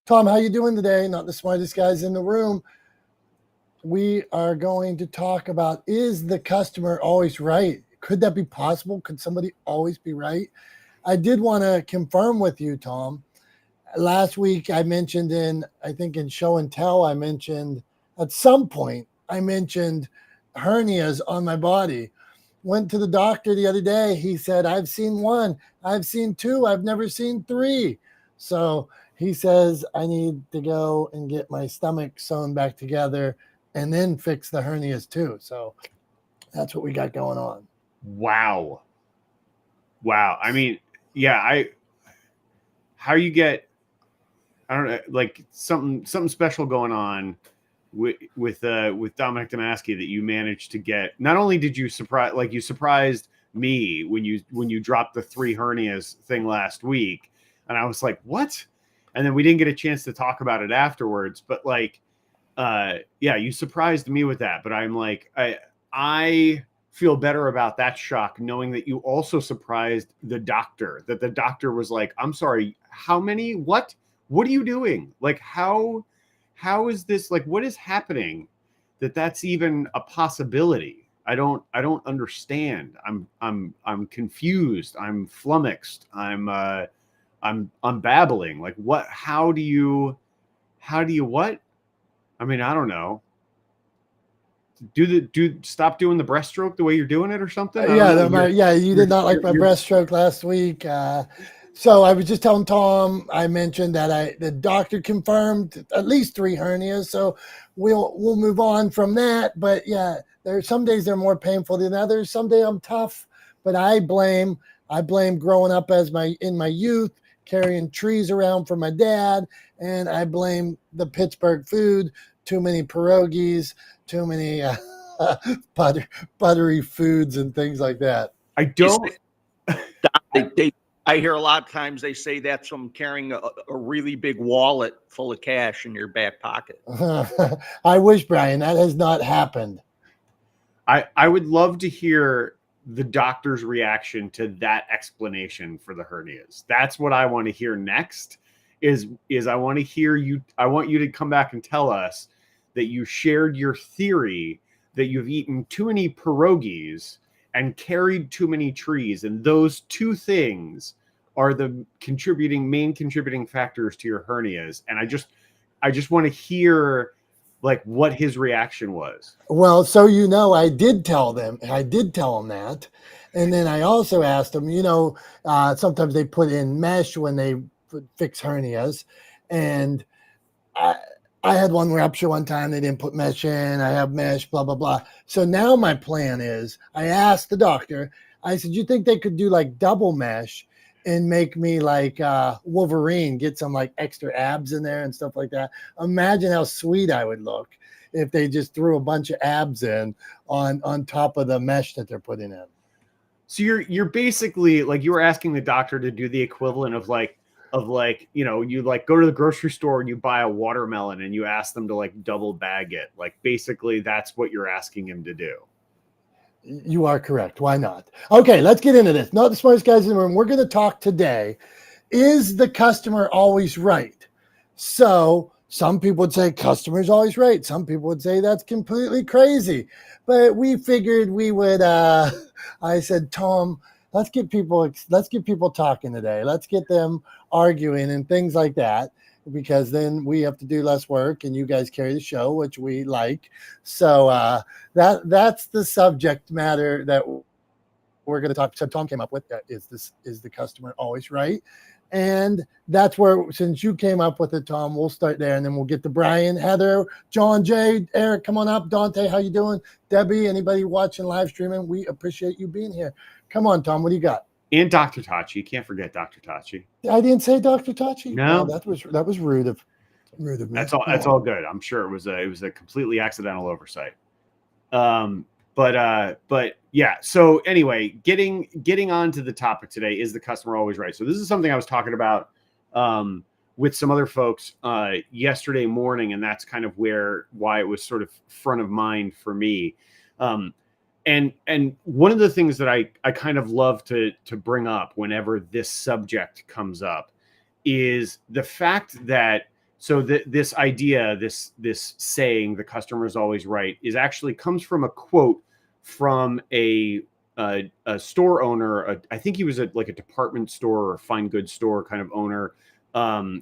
Tom, how you doing today? Not the smartest guys in the room. We are going to talk about, is the customer always right? Could that be possible? Could somebody always be right? I did want to confirm with you, Tom. Last week I mentioned I think in show and tell, I mentioned at some point, I mentioned hernias on my body. Went to the doctor the other day. He said, I've seen one, I've seen two, I've never seen three. So he says I need to go and get my stomach sewn back together and then fix the hernias too. So that's what we got going on. Wow. I mean, yeah, how you get, I don't know, like something special going on with Dominick Domasky that you managed to get. Not only did you surprised me when you dropped the 3 hernias thing last week, and I was like, what? And then we didn't get a chance to talk about it afterwards. But like, yeah, you surprised me with that. But I'm like, I feel better about that shock, knowing that you also surprised the doctor. That the doctor was like, I'm sorry, how many? What are you doing? Like, how is this, like, what is happening that's even a possibility? I don't understand. I'm confused. I'm flummoxed. I'm babbling. Like, what? How do you what? I mean, I don't know. Stop doing the breaststroke the way you're doing it or something? You did not like my breaststroke last week. So I was just telling Tom, I mentioned that the doctor confirmed at least 3 hernias. So we'll move on from that. But yeah, there's some days they're more painful than others. Some days I'm tough, but I blame growing up in my youth, carrying trees around for my dad, and I blame the Pittsburgh food, too many pierogies, too many buttery foods and things like that. I don't. I hear a lot of times they say that's from carrying a really big wallet full of cash in your back pocket. I wish, Brian, that has not happened. I would love to hear the doctor's reaction to that explanation for the hernias. That's what I want to hear next. Is I want to hear you. I want you to come back and tell us that you shared your theory that you've eaten too many pierogies and carried too many trees, and those 2 things are the main contributing factors to your hernias. And I just want to hear like what his reaction was. Well, so I did tell him that, and then I also asked him. Sometimes they put in mesh when they fix hernias, and I had one rupture one time. They didn't put mesh in. I have mesh, blah, blah, blah. So now my plan is, I asked the doctor, I said, you think they could do like double mesh and make me like Wolverine, get some like extra abs in there and stuff like that? Imagine how sweet I would look if they just threw a bunch of abs in on top of the mesh that they're putting in. So you're basically like, you were asking the doctor to do the equivalent of you like go to the grocery store and you buy a watermelon and you ask them to like double bag it. Like, basically that's what you're asking him to do. You are correct. Why not? Okay, let's get into this. Not the smartest guys in the room. We're going to talk today. Is the customer always right? So some people would say customer's always right. Some people would say that's completely crazy. But we figured we would, I said, Tom, let's get people talking today. Let's get them arguing and things like that, because then we have to do less work and you guys carry the show, which we like. So that's the subject matter that we're going to talk. So Tom came up with, is the customer always right? And that's where, since you came up with it, Tom, we'll start there, and then we'll get to Brian, Heather, John, Jay, Eric, come on up. Dante, how you doing? Debbie, anybody watching live streaming, we appreciate you being here. Come on, Tom, what do you got? And Dr. Tachi. You can't forget Dr. Tachi. I didn't say Dr. Tachi. No, that was rude of me. That's all good. I'm sure it was a completely accidental oversight. But yeah. So anyway, getting on to the topic today, is the customer always right? So this is something I was talking about with some other folks yesterday morning, and that's kind of why it was sort of front of mind for me. And one of the things that I kind of love to bring up whenever this subject comes up is the fact that So this idea, this saying, the customer is always right, is actually comes from a quote from a store owner. I think he was like a department store or a fine goods store kind of owner.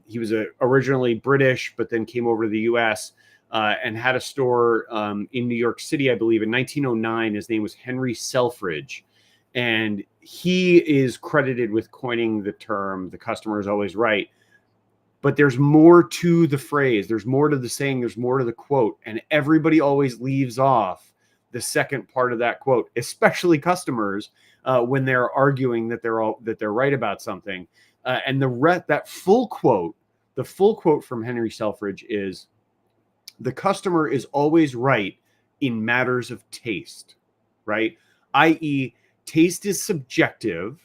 He was originally British, but then came over to the U.S. And had a store in New York City, I believe, in 1909. His name was Henry Selfridge, and he is credited with coining the term "the customer is always right." But there's more to the phrase. There's more to the saying. There's more to the quote, and everybody always leaves off the second part of that quote, especially customers when they're arguing that they're right about something. And that full quote, the full quote from Henry Selfridge is, "The customer is always right in matters of taste," right? I.e., taste is subjective,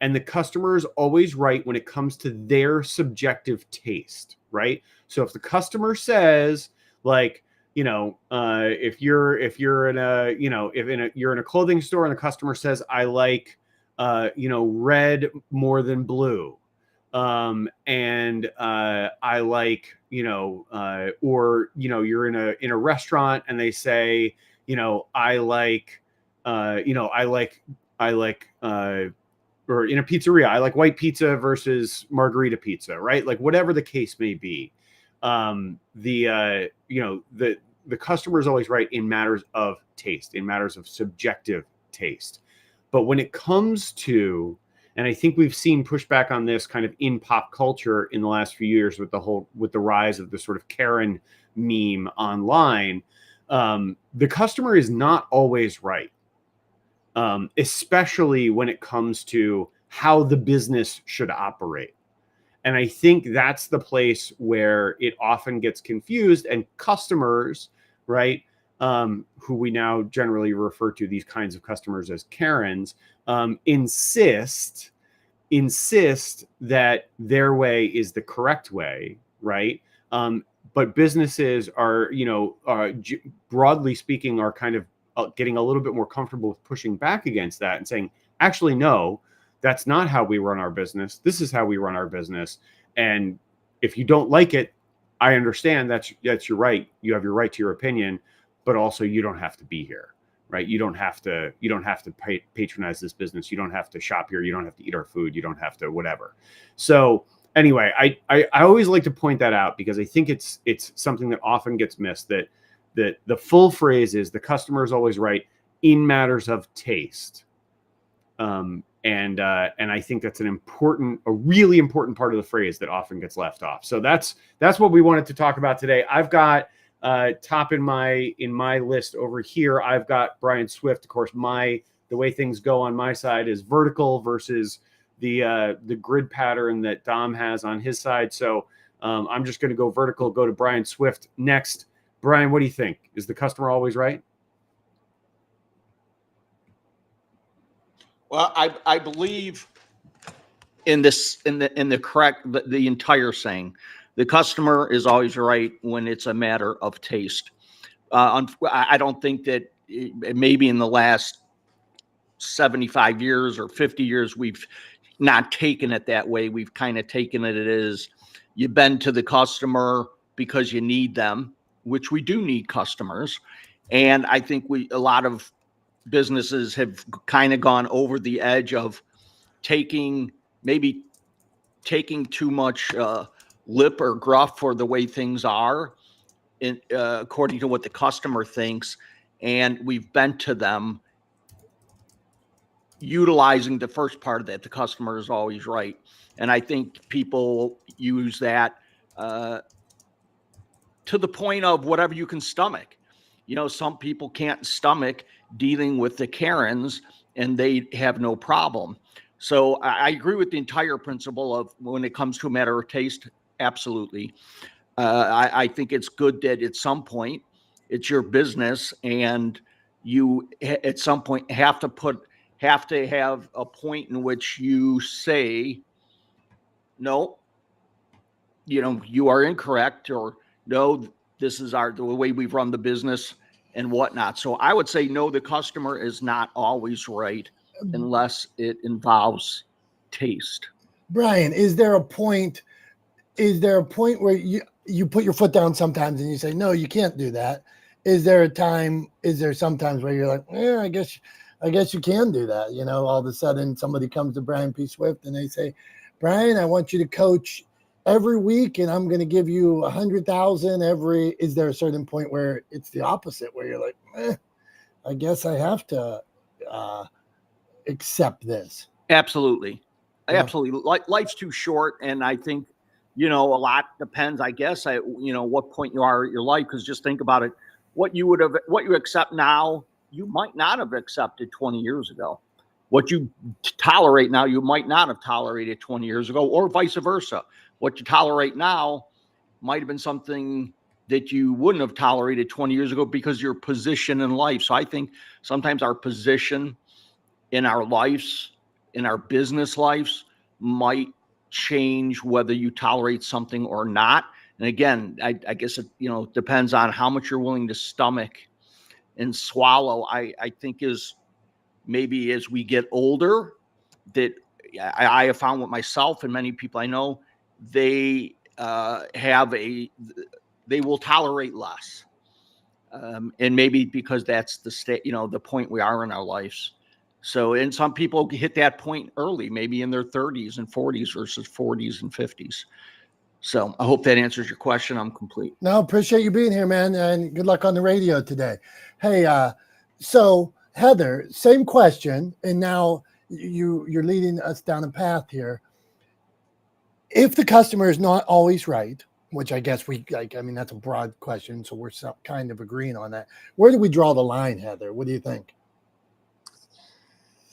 and the customer is always right when it comes to their subjective taste, right? So if the customer says, like, if you're in a, you're in a clothing store and the customer says, "I like, red more than blue," and I like, or you're in a restaurant and they say, "I like, I like, or in a pizzeria, I like white pizza versus margarita pizza," right? Like whatever the case may be, the customer is always right in matters of taste, in matters of subjective taste. But when it comes to, and I think we've seen pushback on this kind of in pop culture in the last few years with the rise of the sort of Karen meme online, the customer is not always right. Especially when it comes to how the business should operate. And I think that's the place where it often gets confused, and customers, right, who we now generally refer to these kinds of customers as Karens, insist that their way is the correct way, right? But businesses are, broadly speaking, are kind of getting a little bit more comfortable with pushing back against that and saying, actually, no, that's not how we run our business. This is how we run our business. And if you don't like it, I understand that's your right. You have your right to your opinion, but also you don't have to be here, right? You don't have to patronize this business. You don't have to shop here. You don't have to eat our food. You don't have to whatever. So anyway, I always like to point that out because I think it's something that often gets missed, that the full phrase is, the customer is always right in matters of taste. And I think that's a really important part of the phrase that often gets left off. So that's what we wanted to talk about today. I've got top in my list over here, I've got Brian Swift. Of course, the way things go on my side is vertical versus the grid pattern that Dom has on his side. So I'm just going to go vertical, go to Brian Swift next. Brian, what do you think? Is the customer always right? Well, I believe in the correct, the entire saying. The customer is always right when it's a matter of taste. I don't think that maybe in the last 75 years or 50 years, we've not taken it that way. We've kind of taken it as you bend to the customer because you need them, which we do need customers. And I think a lot of businesses have kind of gone over the edge of taking too much lip or gruff for the way things are, according to what the customer thinks. And we've bent to them, utilizing the first part of that, the customer is always right. And I think people use that to the point of whatever you can stomach. Some people can't stomach dealing with the Karens and they have no problem. So I agree with the entire principle of when it comes to a matter of taste. Absolutely. I think it's good that at some point it's your business and you at some point have to have a point in which you say, no, you are incorrect, or no, this is the way we've run the business and whatnot. So I would say, no, the customer is not always right unless it involves taste. Brian, is there a point where you put your foot down sometimes and you say, no, you can't do that. Is there sometimes where you're like, yeah, I guess you can do that. All of a sudden somebody comes to Brian P. Swift and they say, Brian, I want you to coach every week and I'm going to give you 100,000 is there a certain point where it's the opposite, where you're like, I guess I have to accept this? Absolutely. Yeah. Absolutely. Life's too short. And I think, a lot depends, I guess, what point you are at your life. Because just think about it. What you accept now, you might not have accepted 20 years ago. What you tolerate now, you might not have tolerated 20 years ago, or vice versa. What you tolerate now might have been something that you wouldn't have tolerated 20 years ago because your position in life. So I think sometimes our position in our lives, in our business lives, might change whether you tolerate something or not. And again, I guess it depends on how much you're willing to stomach and swallow. I think is maybe as we get older, that I have found with myself and many people I know, they they will tolerate less, and maybe because that's the state, the point we are in our lives. So, and some people hit that point early, maybe in their 30s and 40s versus 40s and 50s. So I hope that answers your question. I'm complete. No, appreciate you being here, man. And good luck on the radio today. Hey, so Heather, same question. And now you're leading us down a path here. If the customer is not always right, which I guess that's a broad question. So we're kind of agreeing on that. Where do we draw the line, Heather? What do you think?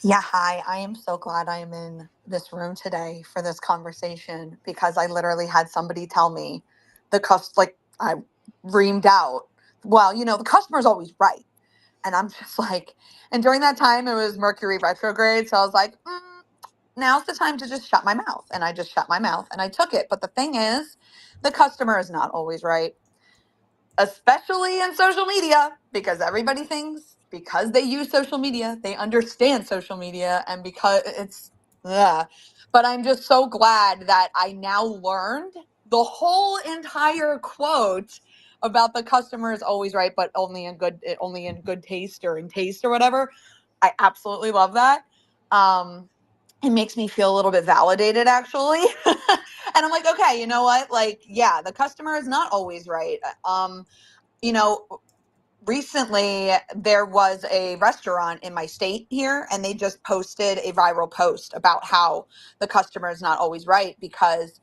Yeah, hi. I am so glad I am in this room today for this conversation, because I literally had somebody tell me I reamed out, well, the customer's always right. And I'm just like, and during that time it was Mercury retrograde. So I was like, now's the time to just shut my mouth. And I just shut my mouth and I took it. But the thing is, the customer is not always right, especially in social media, because everybody thinks because they use social media, they understand social media, and because but I'm just so glad that I now learned the whole entire quote about the customer is always right, but only in good taste, or in taste, or whatever. I absolutely love that. It makes me feel a little bit validated, actually. And I'm like, okay, you know what? Like, yeah, the customer is not always right. Recently there was a restaurant in my state here, and they just posted a viral post about how the customer is not always right, because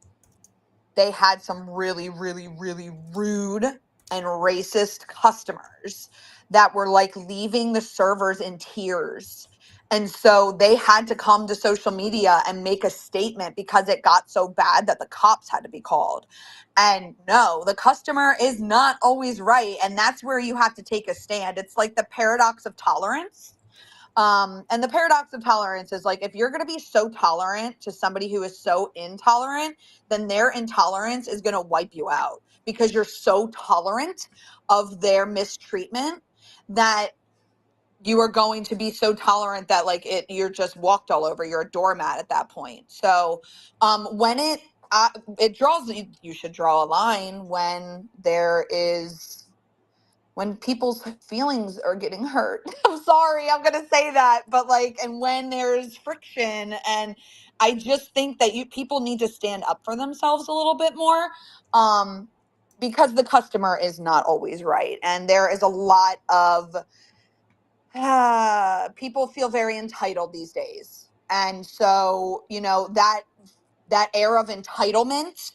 they had some really, really, really rude and racist customers that were like leaving the servers in tears. And so they had to come to social media and make a statement, because it got so bad that the cops had to be called. And no, the customer is not always right. And that's where you have to take a stand. It's like the paradox of tolerance. And the paradox of tolerance is like, if you're going to be so tolerant to somebody who is so intolerant, then their intolerance is going to wipe you out, because you're so tolerant of their mistreatment that you are going to be so tolerant that you're just walked all over. You're a doormat at that point. So when it draws, you should draw a line when people's feelings are getting hurt. I'm sorry, I'm going to say that, but and when there's friction, and I just think that people need to stand up for themselves a little bit more, because the customer is not always right. And there is a lot of, people feel very entitled these days. And so, that air of entitlement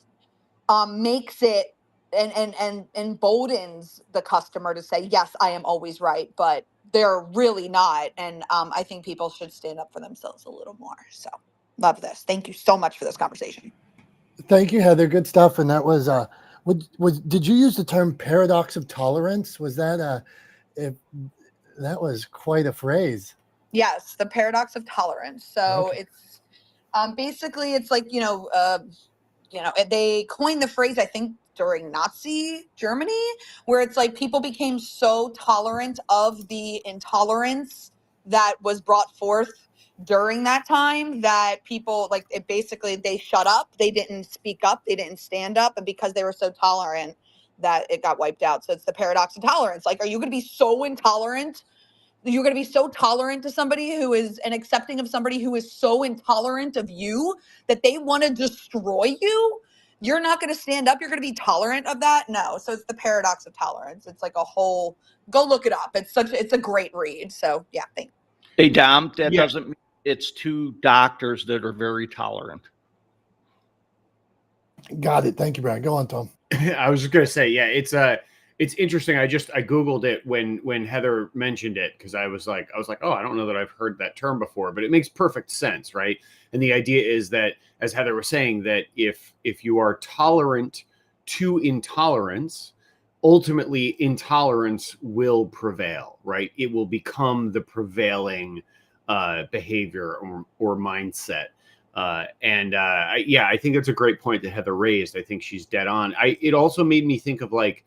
makes it and emboldens the customer to say, yes, I am always right, but they're really not. And I think people should stand up for themselves a little more. So love this. Thank you so much for this conversation. Thank you, Heather. Good stuff. And that was did you use the term paradox of tolerance? Was that that was quite a phrase? Yes, the paradox of tolerance. So Okay. it's basically, it's like, they coined the phrase, I think, during Nazi Germany, where it's like people became so tolerant of the intolerance that was brought forth during that time that people like it basically they shut up, they didn't speak up, they didn't stand up, and because they were so tolerant that it got wiped out. So it's the paradox of tolerance. Like, are you going to be so intolerant? You're going to be so tolerant to somebody who is and accepting of somebody who is so intolerant of you that they want to destroy you? You're not going to stand up. You're going to be tolerant of that? No. So it's the paradox of tolerance. It's like a whole, go look it up. It's a great read. So yeah, thanks. Hey, Dom, that Yeah. doesn't mean it's two doctors that are very tolerant. Got it. Thank you, Brian. Go on, Tom. I was just gonna say, yeah, it's interesting. I Googled it when Heather mentioned it, because I was like, oh, I don't know that I've heard that term before, but it makes perfect sense, right? And the idea is that, as Heather was saying, that if you are tolerant to intolerance, ultimately intolerance will prevail, right? It will become the prevailing behavior or mindset. I think that's a great point that Heather raised. I think she's dead on. It also made me think of, like,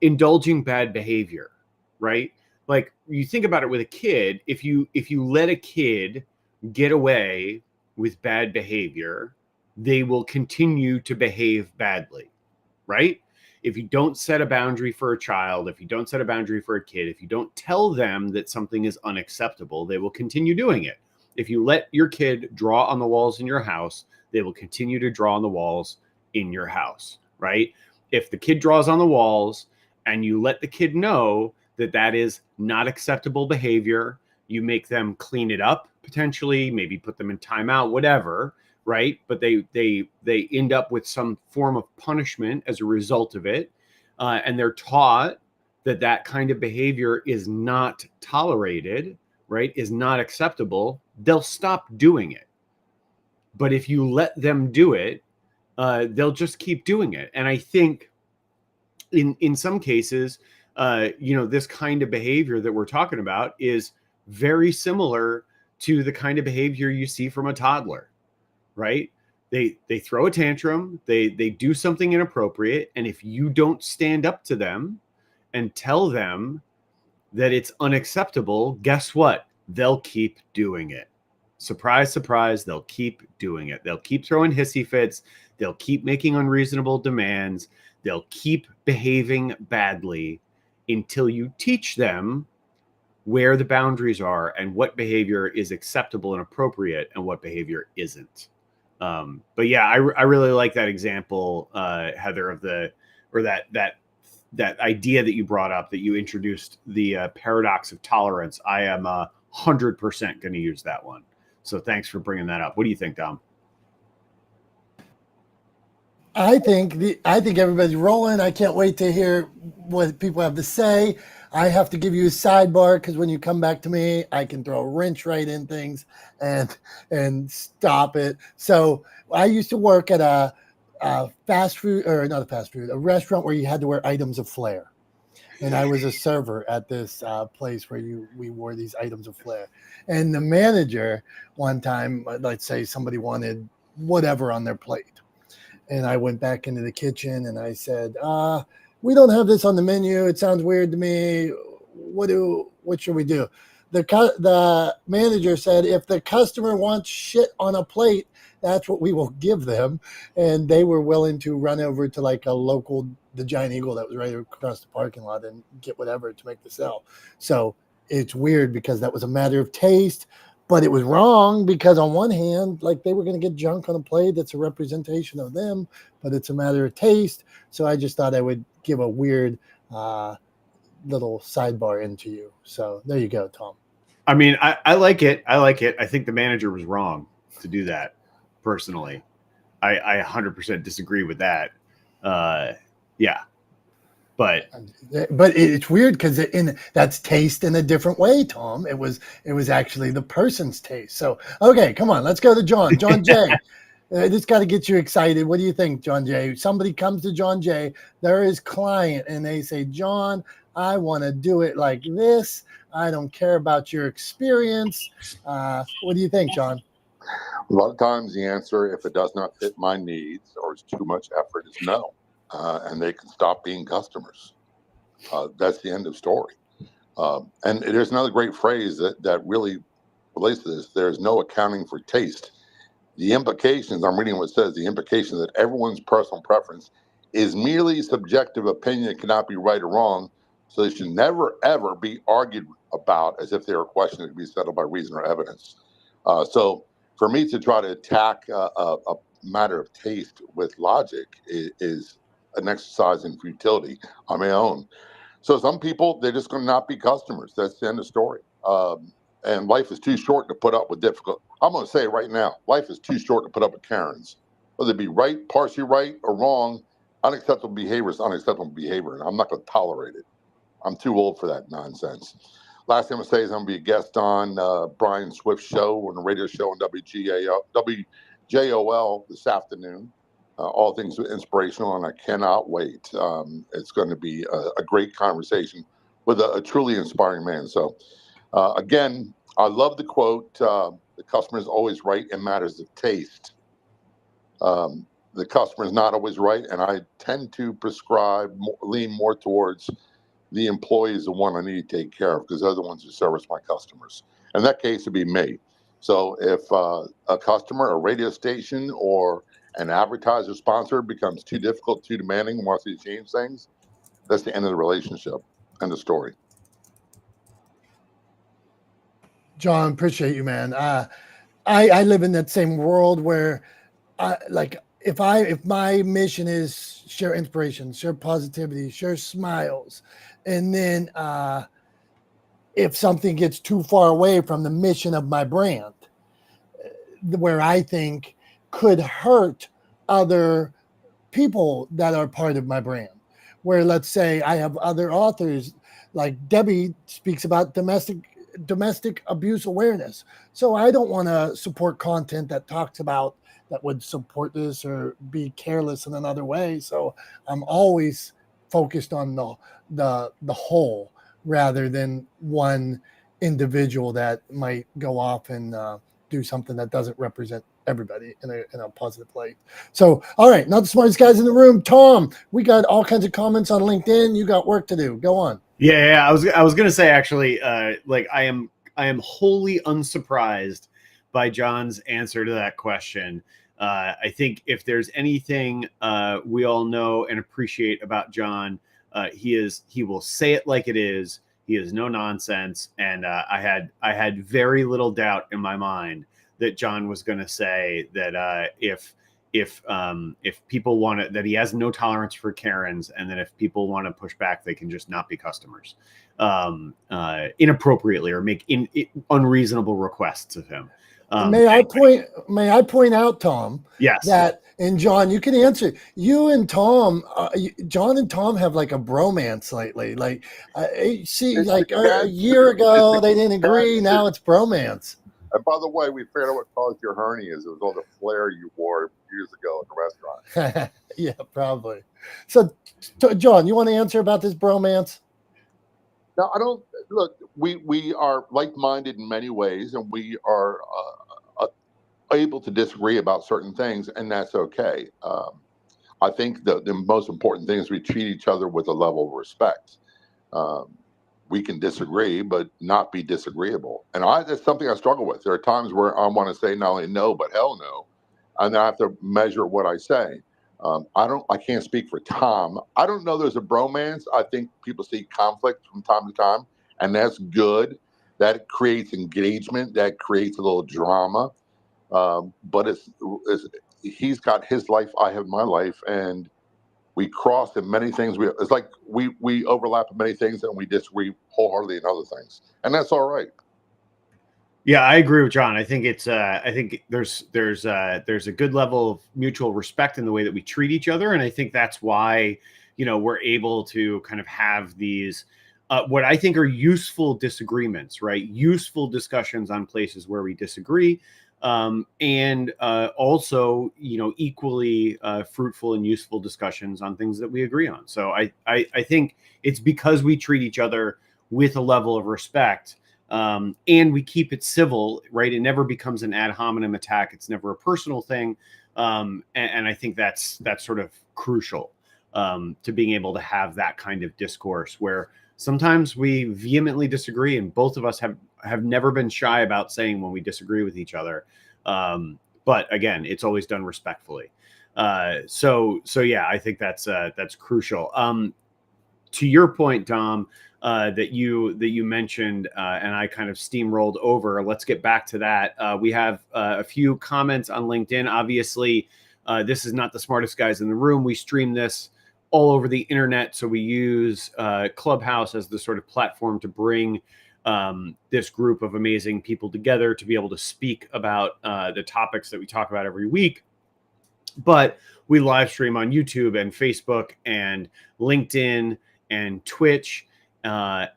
indulging bad behavior, right? Like, you think about it with a kid. If you let a kid get away with bad behavior, they will continue to behave badly, right? If you don't set a boundary for a child, if you don't set a boundary for a kid, if you don't tell them that something is unacceptable, they will continue doing it. If you let your kid draw on the walls in your house, they will continue to draw on the walls in your house, right? If the kid draws on the walls and you let the kid know that that is not acceptable behavior, you make them clean it up, potentially, maybe put them in timeout, whatever, right? But they end up with some form of punishment as a result of it. And they're taught that kind of behavior is not tolerated, right? Is not acceptable. They'll stop doing it. But if you let them do it, they'll just keep doing it. And I think in some cases, this kind of behavior that we're talking about is very similar to the kind of behavior you see from a toddler, right? They throw a tantrum, they do something inappropriate, and if you don't stand up to them and tell them that it's unacceptable, guess what? They'll keep doing it. Surprise, surprise, they'll keep doing it. They'll keep throwing hissy fits. They'll keep making unreasonable demands. They'll keep behaving badly until you teach them where the boundaries are and what behavior is acceptable and appropriate and what behavior isn't. But yeah, I really like that example, Heather, of that idea that you brought up, that you introduced, the paradox of tolerance. I am 100% going to use that one. So thanks for bringing that up. What do you think, Dom? I think everybody's rolling. I can't wait to hear what people have to say. I have to give you a sidebar because when you come back to me, I can throw a wrench right in things and stop it. So I used to work at a restaurant where you had to wear items of flair. And I was a server at this place where we wore these items of flair. And the manager one time, let's say somebody wanted whatever on their plate. And I went back into the kitchen and I said, we don't have this on the menu. It sounds weird to me. What should we do? The manager said, if the customer wants shit on a plate, that's what we will give them. And they were willing to run over to like a local, the Giant Eagle that was right across the parking lot, and get whatever to make the sale. So it's weird because that was a matter of taste, but it was wrong because on one hand, like, they were going to get junk on a plate that's a representation of them, but it's a matter of taste. So I just thought I would give a weird little sidebar into you. So there you go, Tom. I mean, I like it. I think the manager was wrong to do that. Personally, I 100% disagree with that. Yeah, but it's weird because that's taste in a different way, Tom. It was actually the person's taste. So okay, come on, let's go to John. John J. This got to get you excited. What do you think, John J? Somebody comes to John J, they're his client, and they say, John, I want to do it like this. I don't care about your experience. What do you think, John? A lot of times the answer, if it does not fit my needs or is too much effort, is no. And they can stop being customers. That's the end of story. And there's another great phrase that really relates to this, there is no accounting for taste. The implications, I'm reading what it says, the implication that everyone's personal preference is merely subjective opinion that cannot be right or wrong, so they should never, ever be argued about as if they were questions to be settled by reason or evidence. So for me to try to attack a matter of taste with logic is an exercise in futility on my own. So some people, they're just going to not be customers. That's the end of the story. And life is too short to put up with difficult. I'm going to say it right now. Life is too short to put up with Karens. Whether it be right, partially right, or wrong, unacceptable behavior is unacceptable behavior, and I'm not going to tolerate it. I'm too old for that nonsense. Last thing I'm going to say is I'm going to be a guest on Brian Swift's show on the radio show on WJOL this afternoon. All things inspirational, and I cannot wait. It's going to be a great conversation with a truly inspiring man. So, again, I love the quote, the customer is always right in matters of taste. The customer is not always right, and I tend to lean more towards the employee is the one I need to take care of because they're the ones who service my customers. In that case, it'd be me. So if a customer, a radio station, or an advertiser sponsor becomes too difficult, too demanding, and wants to change things, that's the end of the relationship. End of story. John, appreciate you, man. I live in that same world where if my mission is share inspiration, share positivity, share smiles, and then if something gets too far away from the mission of my brand, where I think could hurt other people that are part of my brand, where let's say I have other authors like Debbie speaks about domestic abuse awareness. So I don't want to support content that talks about that would support this or be careless in another way. So I'm always focused on the whole rather than one individual that might go off and do something that doesn't represent everybody in a positive light. So, all right, not the smartest guys in the room. Tom, we got all kinds of comments on LinkedIn. You got work to do. Go on. Yeah. I was gonna say actually, like I am wholly unsurprised by John's answer to that question. I think if there's anything we all know and appreciate about John, he will say it like it is. He is no nonsense, and I had very little doubt in my mind that John was going to say that if people want to, that he has no tolerance for Karens, and that if people want to push back, they can just not be customers inappropriately or make unreasonable requests of him. May I point out, Tom? Yes. That, and John, you can answer. You and Tom, John and Tom have like a bromance lately. Like, see, like a year ago they didn't agree. Now it's bromance. And by the way, we figured out what caused your hernias. It was all the flair you wore years ago at the restaurant. Yeah, probably. So, John, you want to answer about this bromance? No, I don't. Look, we are like-minded in many ways, and we are able to disagree about certain things, and that's okay. I think the most important thing is we treat each other with a level of respect. We can disagree, but not be disagreeable. And that's something I struggle with. There are times where I want to say not only no, but hell no. And I have to measure what I say. I can't speak for Tom. I don't know there's a bromance. I think people see conflict from time to time, and that's good. That creates engagement. That creates a little drama. But he's got his life, I have my life, and we cross in many things. It's like we overlap in many things, and we disagree wholeheartedly in other things, and that's all right. Yeah, I agree with John. I think it's I think there's a good level of mutual respect in the way that we treat each other, and I think that's why we're able to kind of have these what I think are useful disagreements, right? Useful discussions on places where we disagree. And also, equally fruitful and useful discussions on things that we agree on. So I think it's because we treat each other with a level of respect, and we keep it civil, right? It never becomes an ad hominem attack. It's never a personal thing. And I think that's sort of crucial to being able to have that kind of discourse where sometimes we vehemently disagree, and both of us have never been shy about saying when we disagree with each other. But again, it's always done respectfully. So yeah, I think that's crucial. To your point, Dom, that you mentioned, and I kind of steamrolled over. Let's get back to that. We have a few comments on LinkedIn. Obviously, this is not the smartest guys in the room. We stream this all over the internet, so we use Clubhouse as the sort of platform to bring this group of amazing people together to be able to speak about the topics that we talk about every week. But we live stream on YouTube and Facebook and LinkedIn and Twitch. So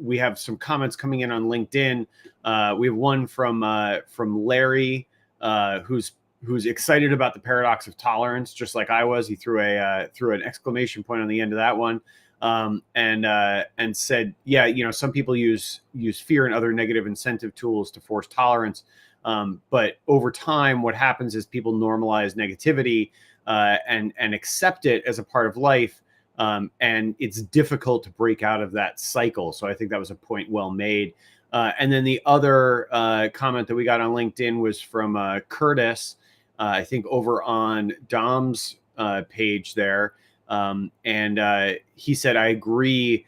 we have some comments coming in on LinkedIn. We have one from Larry, who's excited about the paradox of tolerance, just like I was. He threw an exclamation point on the end of that one, and said, yeah, some people use fear and other negative incentive tools to force tolerance. But over time, what happens is people normalize negativity and accept it as a part of life. And it's difficult to break out of that cycle. So I think that was a point well made. And then the other comment that we got on LinkedIn was from Curtis, I think over on Dom's page there. And he said, I agree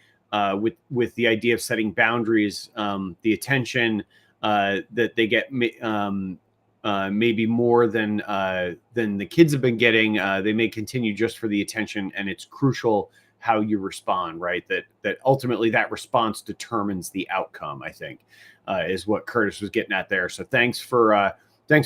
with the idea of setting boundaries, the attention that they get maybe more than the kids have been getting. They may continue just for the attention, and it's crucial how you respond, right? That ultimately that response determines the outcome, I think, is what Curtis was getting at there. So thanks for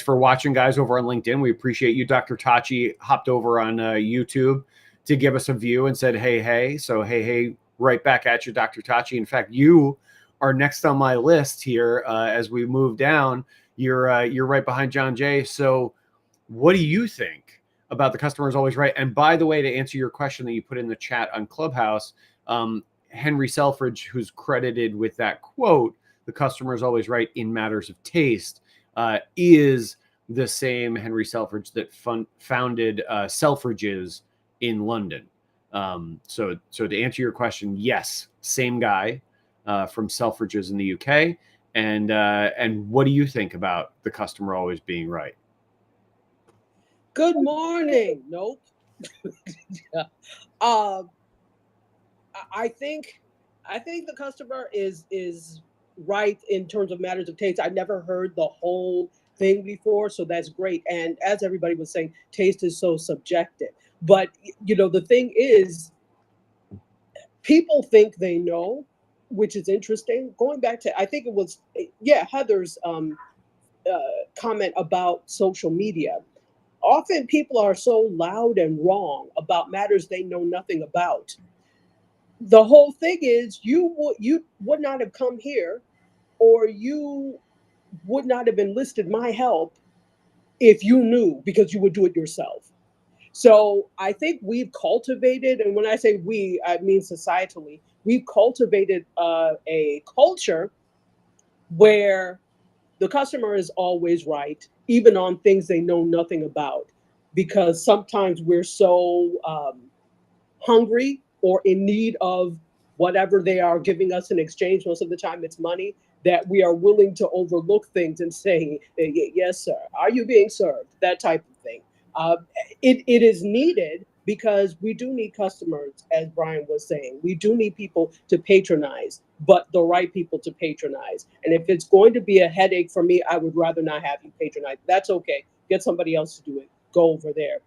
watching, guys, over on LinkedIn. We appreciate you. Dr. Tachi hopped over on YouTube to give us a view and said, hey. So hey, right back at you, Dr. Tachi. In fact, you are next on my list here as we move down. You're right behind John Jay. So what do you think about the customer is always right? And by the way, to answer your question that you put in the chat on Clubhouse, Henry Selfridge, who's credited with that quote, the customer is always right in matters of taste, is the same Henry Selfridge that founded Selfridges in London. So to answer your question, yes, same guy from Selfridges in the UK. And what do you think about the customer always being right? Good morning. Nope. I think the customer is right in terms of matters of taste. I never heard the whole thing before, so that's great. And as everybody was saying, taste is so subjective. But the thing is, people think they know, which is interesting. Going back to, I think it was, Heather's comment about social media. Often people are so loud and wrong about matters they know nothing about. The whole thing is you would not have come here, or you would not have enlisted my help if you knew, because you would do it yourself. So I think we've cultivated, and when I say we, I mean societally, we've cultivated a culture where the customer is always right, even on things they know nothing about, because sometimes we're so hungry or in need of whatever they are giving us in exchange. Most of the time it's money, that we are willing to overlook things and say, yes, sir, are you being served? That type of thing. It is needed, because we do need customers, as Brian was saying. We do need people to patronize, but the right people to patronize. And if it's going to be a headache for me, I would rather not have you patronize. That's okay. Get somebody else to do it. Go over there.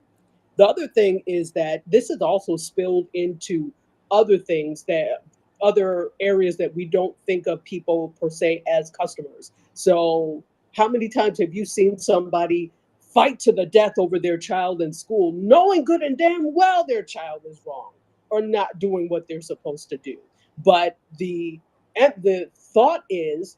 The other thing is that this is also spilled into other things, that other areas that we don't think of people per se as customers. So how many times have you seen somebody fight to the death over their child in school, knowing good and damn well their child is wrong or not doing what they're supposed to do? But the thought is,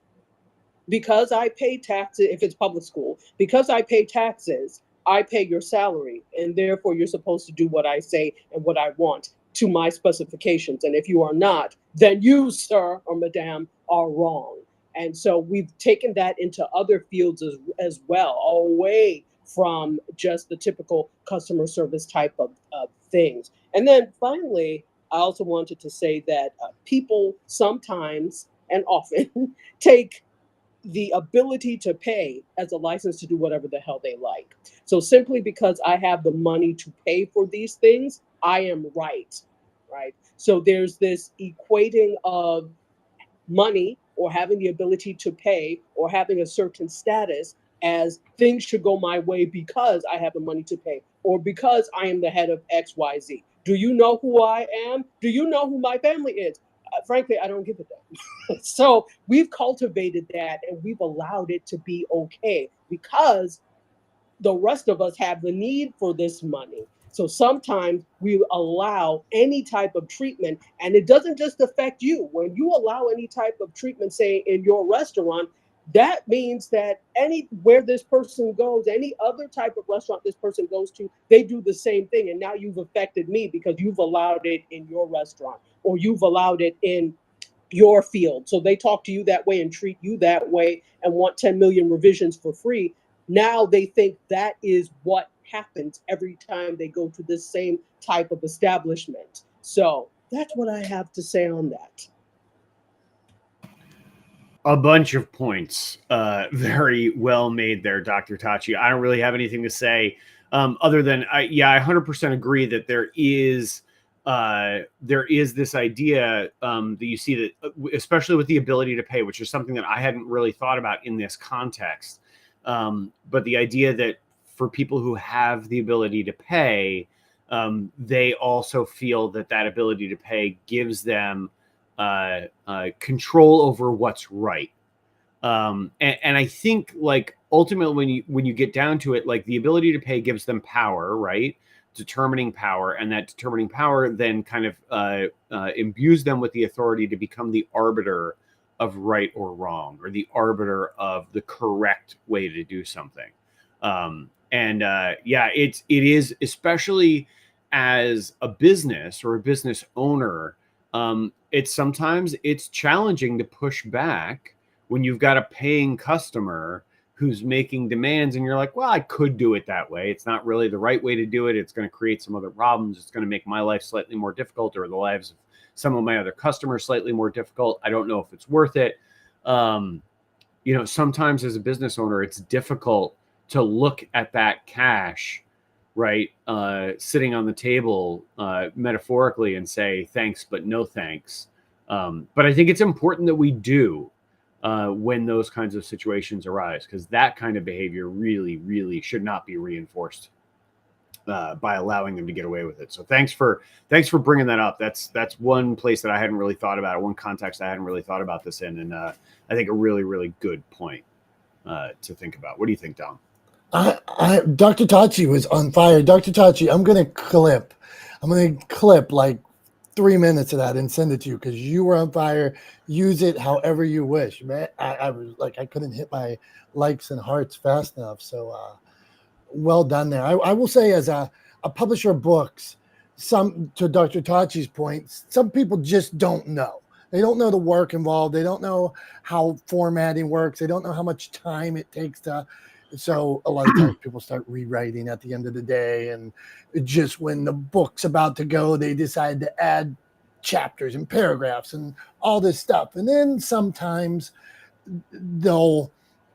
because I pay taxes, if it's public school, because I pay taxes, I pay your salary, and therefore you're supposed to do what I say and what I want to my specifications. And if you are not, then you, sir or madam, are wrong. And so we've taken that into other fields as well, away from just the typical customer service type of things. And then finally, I also wanted to say that people sometimes and often take the ability to pay as a license to do whatever the hell they like. So simply because I have the money to pay for these things, I am right, right? So there's this equating of money or having the ability to pay or having a certain status as things should go my way because I have the money to pay or because I am the head of XYZ. Do you know who I am? Do you know who my family is? Frankly, I don't give a damn. So we've cultivated that and we've allowed it to be okay because the rest of us have the need for this money. So sometimes we allow any type of treatment, and it doesn't just affect you. When you allow any type of treatment, say in your restaurant, that means that anywhere this person goes, any other type of restaurant this person goes to, they do the same thing. And now you've affected me because you've allowed it in your restaurant or you've allowed it in your field. So they talk to you that way and treat you that way and want 10 million revisions for free. Now they think that is what happens every time they go to this same type of establishment. So that's what I have to say on that. A bunch of points, very well made there, Dr. Tachi. I don't really have anything to say other than I 100% agree that there is this idea that you see that, especially with the ability to pay, which is something that I hadn't really thought about in this context. But the idea that for people who have the ability to pay, they also feel that that ability to pay gives them control over what's right. And I think like ultimately when you get down to it, like the ability to pay gives them power, right? Determining power, and that determining power then kind of imbues them with the authority to become the arbiter of right or wrong, or the arbiter of the correct way to do something. It is, especially as a business or a business owner, it's challenging to push back when you've got a paying customer who's making demands and you're like, well, I could do it that way. It's not really the right way to do it. It's going to create some other problems. It's going to make my life slightly more difficult, or the lives of some of my other customers slightly more difficult. I don't know if it's worth it. Sometimes as a business owner, it's difficult to look at that cash, right, sitting on the table metaphorically and say thanks, but no thanks. But I think it's important that we do when those kinds of situations arise, because that kind of behavior really, really should not be reinforced by allowing them to get away with it. So thanks for bringing that up. That's one place that I hadn't really thought about, one context I hadn't really thought about this in, and I think a really, really good point to think about. What do you think, Dom? Dr. Tachi was on fire. Dr. Tachi, I'm going to clip like 3 minutes of that and send it to you because you were on fire. Use it however you wish, man. I was like, I couldn't hit my likes and hearts fast enough. So well done there. I will say, as a publisher of books, to Dr. Tachi's point, some people just don't know. They don't know the work involved. They don't know how formatting works. They don't know how much time it takes to. So a lot of times people start rewriting at the end of the day, and just when the book's about to go, they decide to add chapters and paragraphs and all this stuff. And then sometimes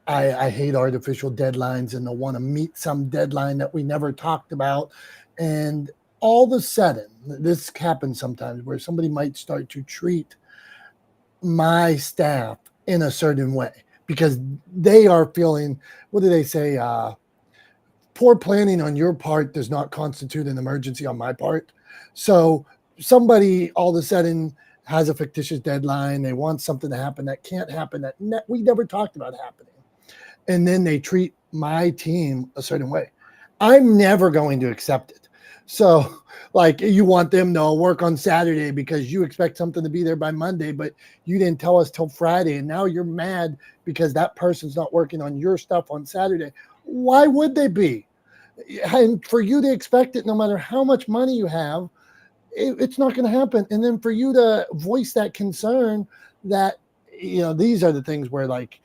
I hate artificial deadlines, and they'll want to meet some deadline that we never talked about. And all of a sudden, this happens sometimes where somebody might start to treat my staff in a certain way because they are feeling, what do they say? Poor planning on your part does not constitute an emergency on my part. So somebody all of a sudden has a fictitious deadline. They want something to happen that can't happen, that we never talked about happening. And then they treat my team a certain way. I'm never going to accept it. So like, you want them to work on Saturday because you expect something to be there by Monday, but you didn't tell us till Friday. And now you're mad because that person's not working on your stuff on Saturday. Why would they be? And for you to expect it, no matter how much money you have, it's not going to happen. And then for you to voice that concern, that, these are the things where like,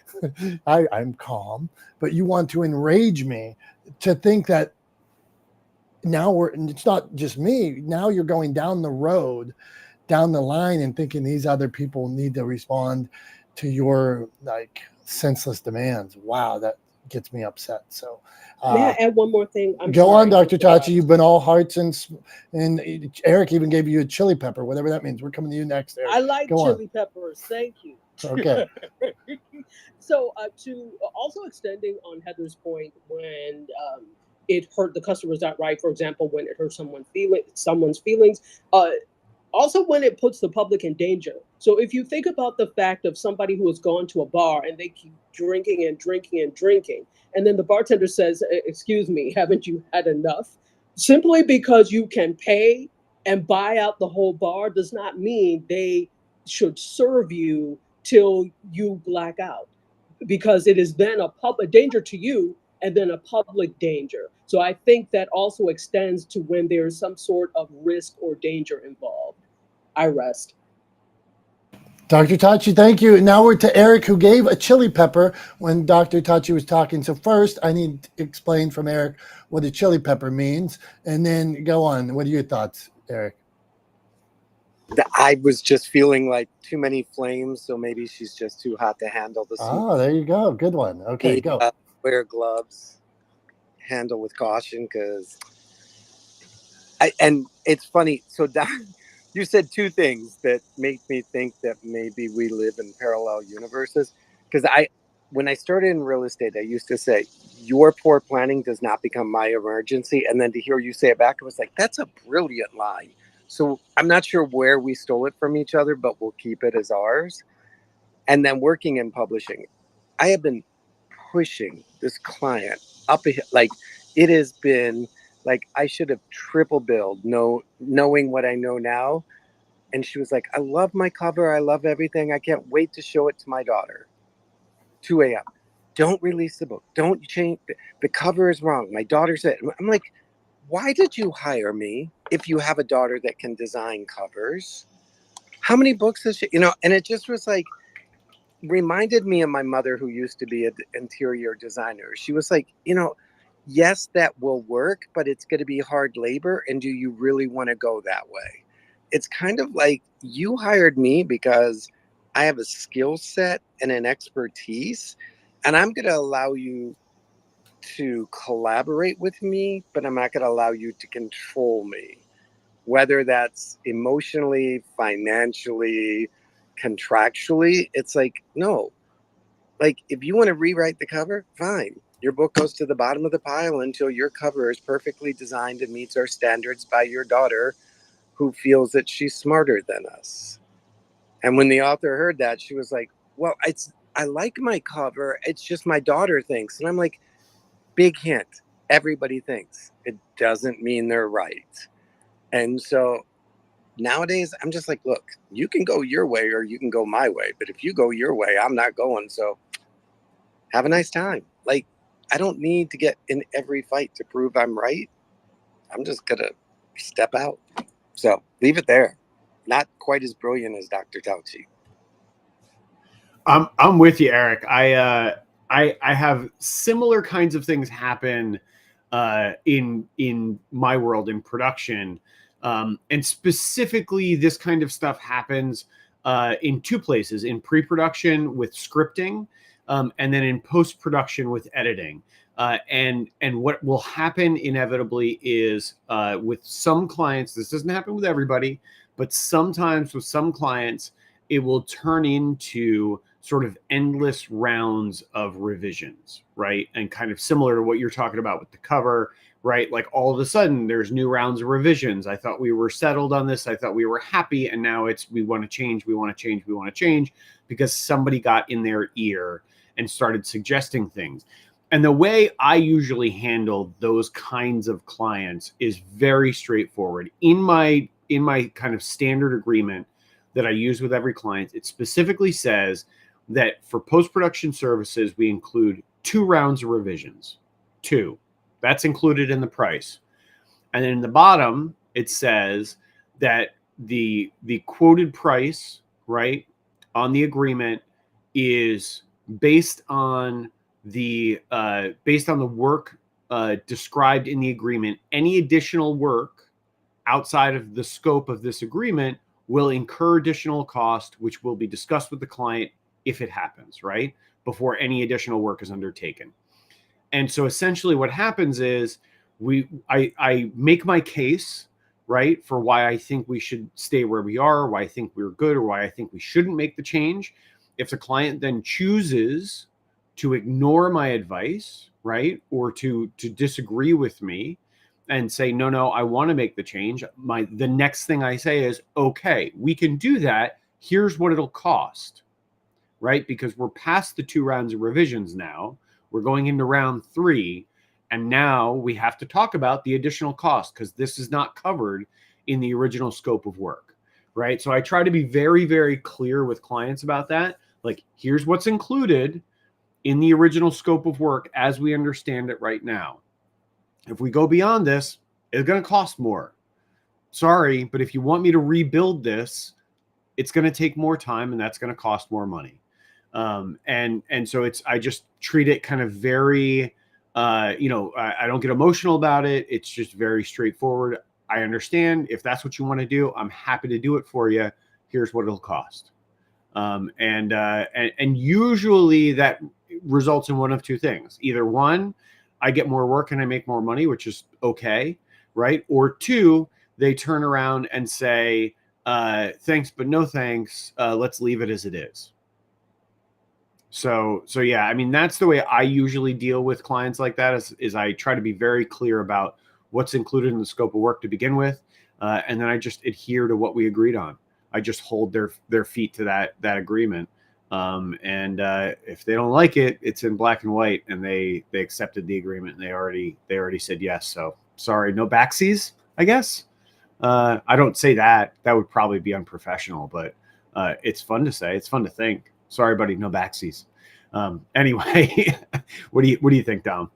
I'm calm, but you want to enrage me to think that now it's not just me. Now you're going down the road, down the line, and thinking these other people need to respond to your like senseless demands. Wow, that gets me upset. So May I add one more thing? I'm go on, sorry. Dr. Tachi. You've been all hearts, and Eric even gave you a chili pepper, whatever that means. We're coming to you next, Eric. I like Go chili peppers. Thank you. Okay. So to also extending on Heather's point, when it hurt the customer's not right, for example, when it hurt someone's feelings, also when it puts the public in danger. So if you think about the fact of somebody who has gone to a bar and they keep drinking and drinking and drinking, and then the bartender says, "Excuse me, haven't you had enough?" Simply because you can pay and buy out the whole bar does not mean they should serve you till you black out, because it is then a danger to you and then a public danger. So I think that also extends to when there's some sort of risk or danger involved. I rest. Dr. Tachi, thank you. And now we're to Eric, who gave a chili pepper when Dr. Tachi was talking. So first, I need to explain from Eric what a chili pepper means, and then go on. What are your thoughts, Eric? I was just feeling like too many flames, so maybe she's just too hot to handle the soup. Oh, there you go. Good one. Okay, go. Wear gloves, handle with caution, because and it's funny. So you said two things that make me think that maybe we live in parallel universes. Because when I started in real estate, I used to say, your poor planning does not become my emergency. And then to hear you say it back, I was like, that's a brilliant line. So I'm not sure where we stole it from each other, but we'll keep it as ours. And then working in publishing, I have been pushing this client up a hill. Like, it has been like I should have triple billed, knowing what I know now. And she was like, I love my cover. I love everything. I can't wait to show it to my daughter. 2 a.m. Don't release the book. Don't change. The cover is wrong. My daughter said, I'm like, why did you hire me if you have a daughter that can design covers? How many books is she? And it just was like, reminded me of my mother, who used to be an interior designer. She was like, yes, that will work, but it's going to be hard labor. And do you really want to go that way? It's kind of like, you hired me because I have a skill set and an expertise, and I'm going to allow you to collaborate with me, but I'm not going to allow you to control me, whether that's emotionally, financially, contractually. It's like, no, like, if you want to rewrite the cover, fine. Your book goes to the bottom of the pile until your cover is perfectly designed and meets our standards by your daughter, who feels that she's smarter than us. And when the author heard that, she was like, well, I like my cover. It's just my daughter thinks. And I'm like, big hint. Everybody thinks. It doesn't mean they're right. And so nowadays, I'm just like, look, you can go your way or you can go my way. But if you go your way, I'm not going. So have a nice time. Like, I don't need to get in every fight to prove I'm right. I'm just going to step out. So leave it there. Not quite as brilliant as Dr. Tachi. I'm with you, Eric. I have similar kinds of things happen in my world in production, and specifically this kind of stuff happens in two places: in pre-production with scripting, and then in post-production with editing. And what will happen inevitably is with some clients, this doesn't happen with everybody, but sometimes with some clients, it will turn into sort of endless rounds of revisions, right? And kind of similar to what you're talking about with the cover, right? Like, all of a sudden there's new rounds of revisions. I thought we were settled on this. I thought we were happy. And now we want to change, because somebody got in their ear and started suggesting things. And the way I usually handle those kinds of clients is very straightforward. In my kind of standard agreement that I use with every client, it specifically says that for post-production services, we include 2 rounds of revisions. 2. That's included in the price. And then in the bottom, it says that the quoted price, right, on the agreement is based on the work described in the agreement, any additional work outside of the scope of this agreement will incur additional cost, which will be discussed with the client if it happens, right? Before any additional work is undertaken. And so essentially what happens is I make my case, right, for why I think we should stay where we are, why I think we're good, or why I think we shouldn't make the change. If the client then chooses to ignore my advice, right, or to disagree with me and say, no, I want to make the change, the next thing I say is, okay, we can do that. Here's what it'll cost, right? Because we're past the 2 rounds of revisions now. We're going into round 3. And now we have to talk about the additional cost because this is not covered in the original scope of work, right? So I try to be very, very clear with clients about that. Like, here's what's included in the original scope of work as we understand it right now. If we go beyond this, it's going to cost more. Sorry, but if you want me to rebuild this, it's going to take more time and that's going to cost more money. And so I just treat it kind of very, I don't get emotional about it. It's just very straightforward. I understand if that's what you want to do, I'm happy to do it for you. Here's what it'll cost. And usually that results in one of 2 things. Either 1, I get more work and I make more money, which is okay, right? Or 2, they turn around and say, thanks, but no thanks. Let's leave it as it is. So yeah, I mean, that's the way I usually deal with clients like that is I try to be very clear about what's included in the scope of work to begin with. And then I just adhere to what we agreed on. I just hold their feet to that agreement. And if they don't like it, it's in black and white and they accepted the agreement and they already said yes. So sorry, no backsies, I guess. I don't say that. That would probably be unprofessional, but it's fun to say. It's fun to think. Sorry, buddy, no backsies. Anyway, what do you think, Dom?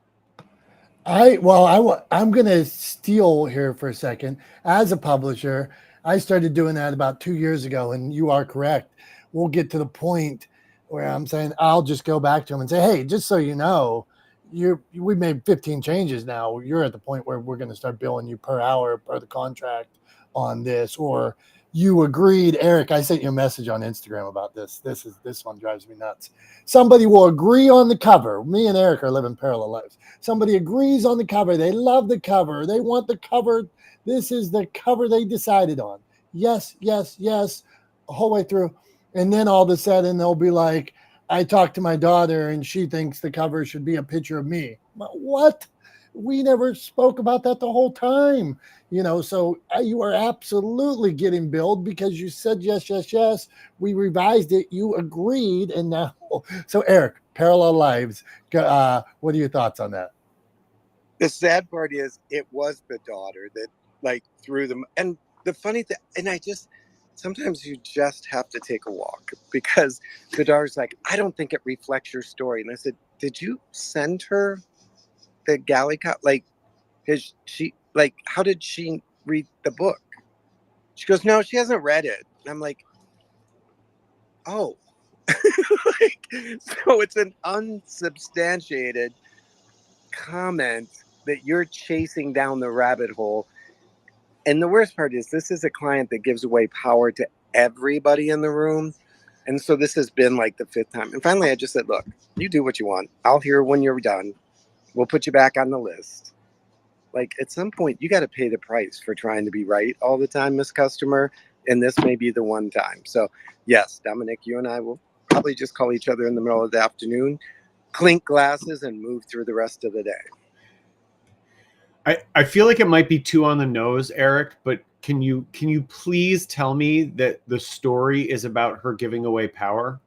I'm going to steal here for a second. As a publisher, I started doing that about 2 years ago, and you are correct. We'll get to the point where I'm saying I'll just go back to them and say, hey, just so you know, we made 15 changes now. You're at the point where we're going to start billing you per hour per the contract on this, or you agreed, Eric, I sent you a message on Instagram about this. This one drives me nuts. Somebody will agree on the cover. Me and Eric are living parallel lives. Somebody agrees on the cover. They love the cover. They want the cover. This is the cover they decided on. Yes, yes, yes, the whole way through. And then all of a sudden they'll be like, I talked to my daughter and she thinks the cover should be a picture of me. What? We never spoke about that the whole time. So you are absolutely getting billed because you said yes, yes, yes. We revised it. You agreed. And now, so Eric, parallel lives. What are your thoughts on that? The sad part is it was the daughter that threw them. And the funny thing, and sometimes you just have to take a walk because the daughter's like, I don't think it reflects your story. And I said, did you send her the galley cut? How did she read the book? She goes, no, she hasn't read it. And I'm like, oh. So it's an unsubstantiated comment that you're chasing down the rabbit hole. And the worst part is this is a client that gives away power to everybody in the room. And so this has been like the 5th time. And finally, I just said, look, you do what you want. I'll hear when you're done. We'll put you back on the list. At some point, you got to pay the price for trying to be right all the time, Miss Customer. And this may be the one time. So, yes, Dominick, you and I will probably just call each other in the middle of the afternoon, clink glasses, and move through the rest of the day. I feel like it might be too on the nose, Eric, but can you please tell me that the story is about her giving away power?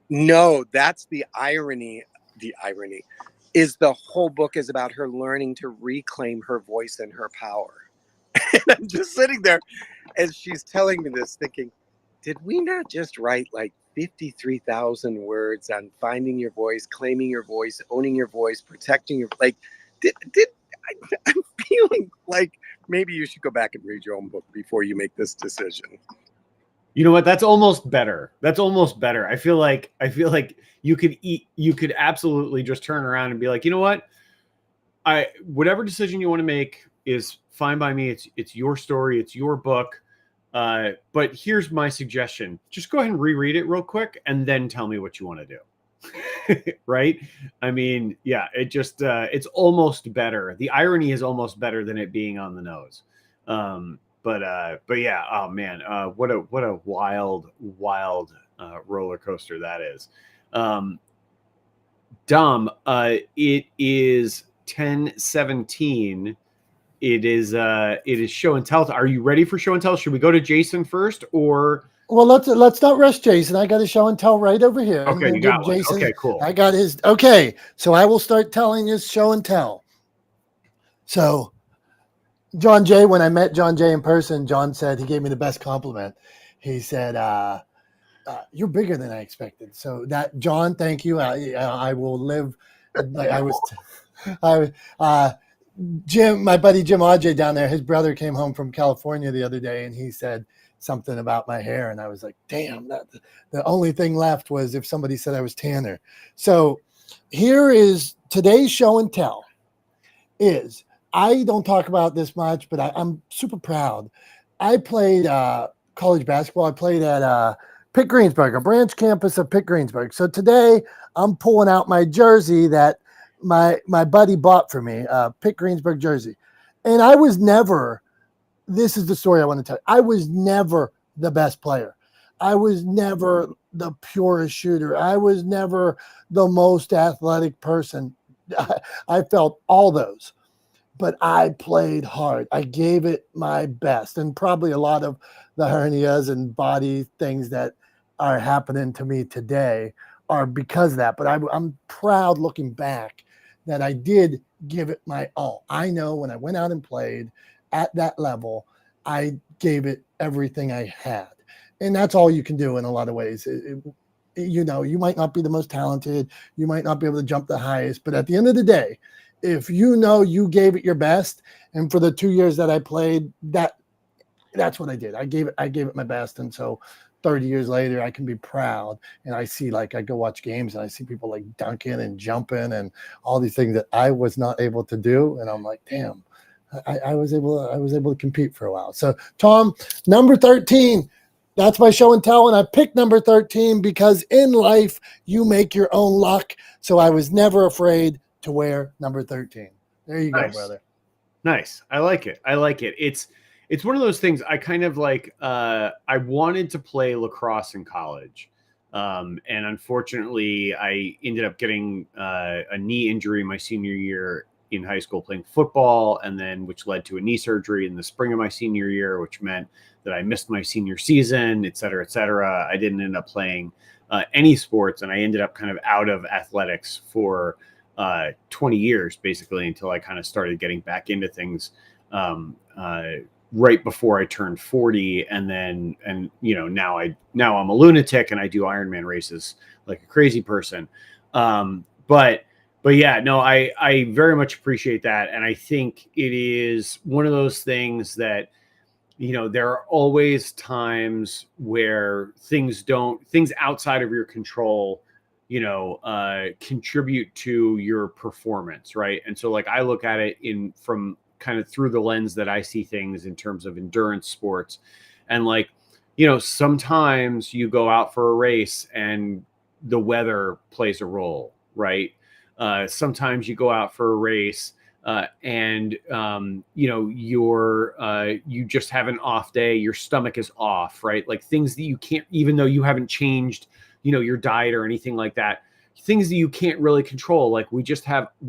No, that's the irony. The irony is the whole book is about her learning to reclaim her voice and her power. And I'm just sitting there as she's telling me this thinking, did we not just write 53,000 words on finding your voice, claiming your voice, owning your voice, protecting your I'm feeling like maybe you should go back and read your own book before you make this decision. You know what? That's almost better. That's almost better. I feel like you could absolutely just turn around and be like, you know what? Whatever decision you want to make is fine by me. It's your story. It's your book. But here's my suggestion. Just go ahead and reread it real quick and then tell me what you want to do. Right? I mean, yeah, it's almost better. The irony is almost better than it being on the nose. But yeah, oh man, what a wild roller coaster that is. Dom, it is 10:17. It is show and tell. Are you ready for show and tell? Should we go to Jason first, or? Well, let's not rush Jason. I got a show and tell right over here. Okay, we'll you got give Jason, one. Okay, cool. I got his. Okay, so I will start telling his show and tell. So, John Jay, when I met John Jay in person, John said he gave me the best compliment. He said, "You're bigger than I expected." So that, John, thank you. I will live like I was. Jim, my buddy Jim Ajay down there, his brother came home from California the other day, and he said something about my hair, and I was like, damn, the only thing left was if somebody said I was tanner. So here is today's show and tell. I don't talk about this much, but I'm super proud. I played college basketball. I played at Pitt Greensburg, a branch campus of Pitt Greensburg. So today I'm pulling out my jersey that my buddy bought for me, Pitt Greensburg jersey. And I was never, this is the story I want to tell you. I was never the best player. I was never the purest shooter. I was never the most athletic person. I felt all those, but I played hard. I gave it my best, and probably a lot of the hernias and body things that are happening to me today are because of that. But I'm proud looking back that I did give it my all. I know when I went out and played at that level, I gave it everything I had. And that's all you can do in a lot of ways. You might not be the most talented, you might not be able to jump the highest, but at the end of the day, if you know you gave it your best, and for the 2 years that I played, that's what I did. I gave it my best. And so 30 years later, I can be proud. And I see, like, I go watch games and I see people like dunking and jumping and all these things that I was not able to do. And I'm like, damn, I was able to compete for a while. So Tom, number 13, that's my show and tell. And I picked number 13 because in life, you make your own luck. So I was never afraid to wear number 13. There you go, brother. Nice. I like it. It's one of those things I kind of like. I wanted to play lacrosse in college. And unfortunately, I ended up getting a knee injury my senior year in high school playing football, and then which led to a knee surgery in the spring of my senior year, which meant that I missed my senior season, et cetera, et cetera. I didn't end up playing any sports, and I ended up kind of out of athletics for 20 years, basically, until I kind of started getting back into things right before I turned 40. And now I'm a lunatic and I do Ironman races like a crazy person. But yeah, no, I very much appreciate that. And I think it is one of those things that, there are always times where things outside of your control, contribute to your performance. Right. And so like, I look at it from kind of through the lens that I see things in terms of endurance sports. And like, sometimes you go out for a race and the weather plays a role, right? Sometimes you go out for a race and you just have an off day, your stomach is off, right? Like things that you can't, even though you haven't changed, your diet or anything like that, things that you can't really control. Like we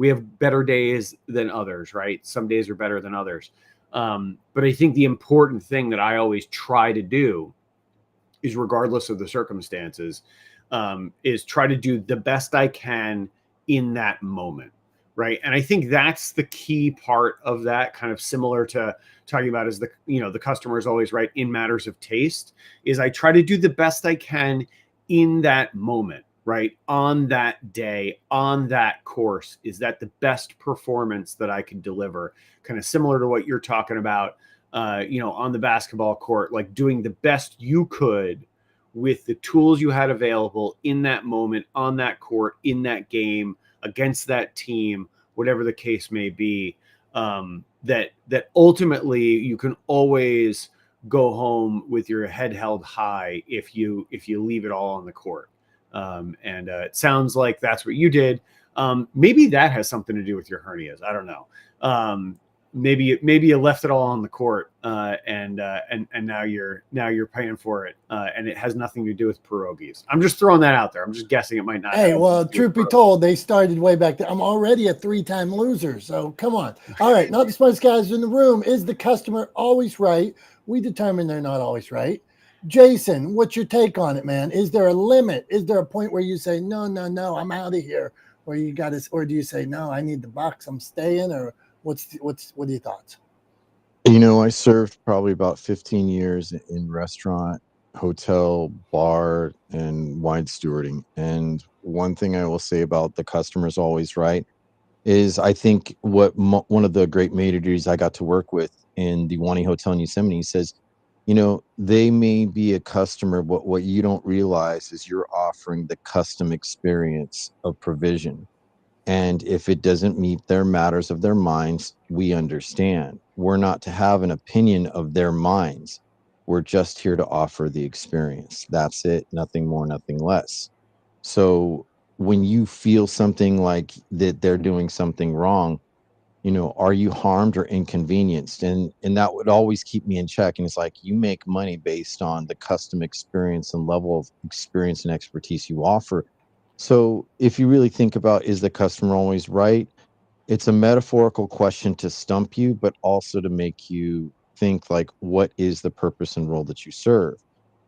have better days than others, right? Some days are better than others. But I think the important thing that I always try to do is, regardless of the circumstances, is try to do the best I can in that moment. Right. And I think that's the key part of that, kind of similar to talking about is the customer is always right in matters of taste, is I try to do the best I can in that moment, right? On that day, on that course, is that the best performance that I can deliver? Kind of similar to what you're talking about on the basketball court, like doing the best you could with the tools you had available in that moment, on that court, in that game, against that team, whatever the case may be, that ultimately you can always go home with your head held high if you leave it all on the court. And it sounds like that's what you did. Maybe that has something to do with your hernias. I don't know. Maybe you left it all on the court, and now you're paying for it, and it has nothing to do with pierogies. I'm just throwing that out there. I'm just guessing it might not. Hey, well, truth be told, they started way back there. I'm already a 3-time loser, so come on. All right, not the smartest guys in the room. Is the customer always right? We determine they're not always right. Jason, what's your take on it, man? Is there a limit? Is there a point where you say no, I'm out of here, or or do you say no, I need the bucks, I'm staying, or what are your thoughts? I served probably about 15 years in restaurant, hotel, bar, and wine stewarding. And one thing I will say about the customer's always right is I think one of the great managers I got to work with in the Wani Hotel in Yosemite says, they may be a customer, but what you don't realize is you're offering the custom experience of provision. And if it doesn't meet their matters of their minds, we understand. We're not to have an opinion of their minds. We're just here to offer the experience. That's it. Nothing more, nothing less. So when you feel something like that they're doing something wrong, are you harmed or inconvenienced? And that would always keep me in check. And it's like, you make money based on the custom experience and level of experience and expertise you offer. So if you really think about, is the customer always right? It's a metaphorical question to stump you, but also to make you think, like, what is the purpose and role that you serve?